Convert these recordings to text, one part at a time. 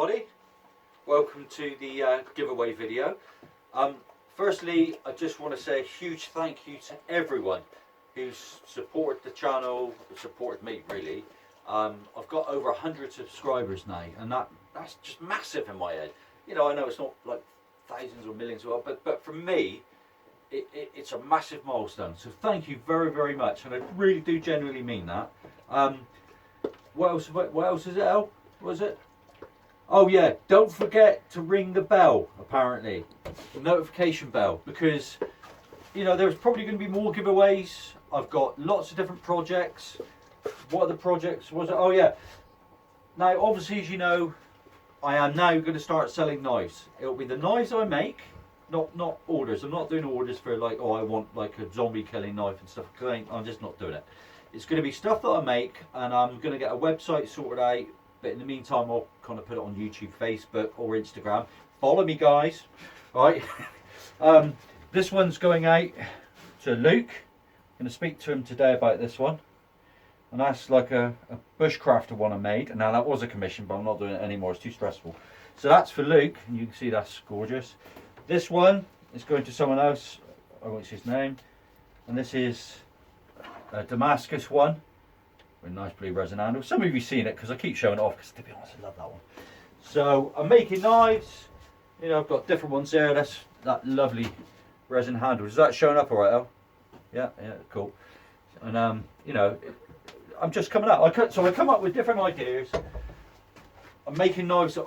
everybody, welcome to the giveaway video. Firstly, I just want to say a huge thank you to everyone who's supported the channel, supported me really. I've got over 100 subscribers now, and that's just massive in my head. You know, I know it's not like thousands or millions, but for me it's a massive milestone, so thank you very much, and I really do genuinely mean that. What else is it, El? What is it? Oh yeah, don't forget to ring the bell, apparently, the notification bell, because you know there's probably going to be more giveaways. I've got lots of different projects. What are the projects? Was it? Oh yeah. Now obviously, as you know, I am now going to start selling knives. It'll be the knives I make, not orders. I'm not doing orders for like, oh, I want like a zombie killing knife and stuff, because I'm just not doing it. It's going to be stuff that I make, and I'm going to get a website sorted out. But in the meantime, I'll kind of put it on YouTube, Facebook, or Instagram. Follow me, guys. All right. This one's going out to Luke. I'm going to speak to him today about this one. And that's like a bushcrafter one I made. Now that was a commission, but I'm not doing it anymore. It's too stressful. So that's for Luke, and you can see that's gorgeous. This one is going to someone else. I won't say his name. And this is a Damascus one with nice blue resin handle. Some of you have seen it because I keep showing it off, because to be honest, I love that one. So I'm making knives. You know, I've got different ones there. That's that lovely resin handle. Is that showing up all right, El? Yeah, cool. And you know, I'm just coming up. So I come up with different ideas. I'm making knives that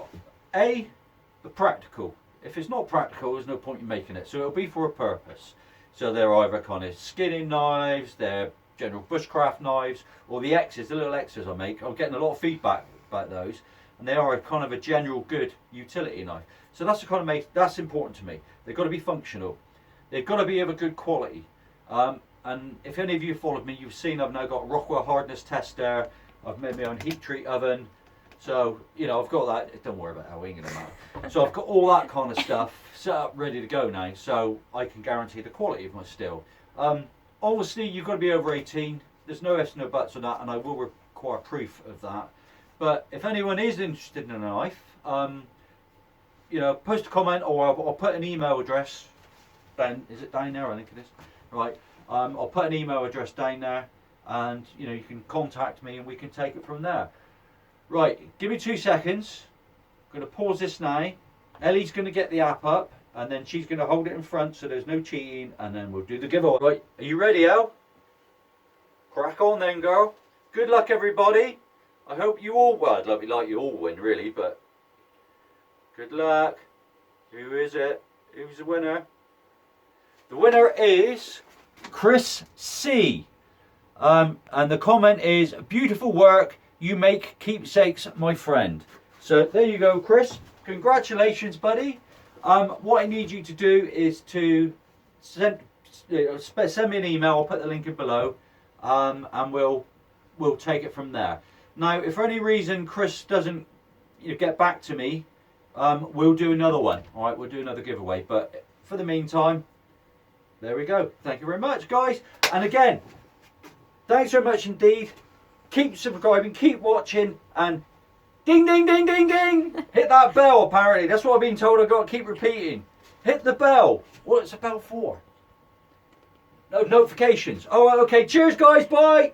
are practical. If it's not practical, there's no point in making it. So it'll be for a purpose. So they're either kind of skinning knives, they're general bushcraft knives, or the X's, the little X's I make. I'm getting a lot of feedback about those, and they are a kind of a general good utility knife. So that's the kind of that's important to me. They've got to be functional. They've got to be of a good quality. And if any of you followed me, you've seen I've now got a Rockwell hardness tester. I've made my own heat treat oven. So, you know, I've got that. Don't worry about how it ain't gonna matter. So I've got all that kind of stuff set up, ready to go now, so I can guarantee the quality of my steel. Obviously, you've got to be over 18. There's no ifs, no buts on that, and I will require proof of that. But if anyone is interested in a knife, you know, post a comment, or I'll put an email address down. Is it down there? I think it is. Right. I'll put an email address down there, and you know, you can contact me, and we can take it from there. Right, give me 2 seconds. I'm going to pause this now. Ellie's going to get the app up, and then she's going to hold it in front so there's no cheating, and then we'll do the giveaway. Right, are you ready, El? Crack on then, girl. Good luck, everybody. I hope you all, well, I'd love it like you all win, really, but good luck. Who is it? Who's the winner? The winner is Chris C. And the comment is, beautiful work. You make keepsakes, my friend. So there you go, Chris. Congratulations, buddy. What I need you to do is to send me an email. I'll put the link in below, and we'll take it from there. Now, if for any reason Chris doesn't get back to me, we'll do another one. All right, we'll do another giveaway. But for the meantime, there we go. Thank you very much, guys. And again, thanks very much indeed. Keep subscribing, keep watching, and ding, ding, ding, ding, ding. Hit that bell, apparently. That's what I've been told. I've got to keep repeating. Hit the bell. What's the bell for? No, notifications. Oh, okay. Cheers, guys. Bye.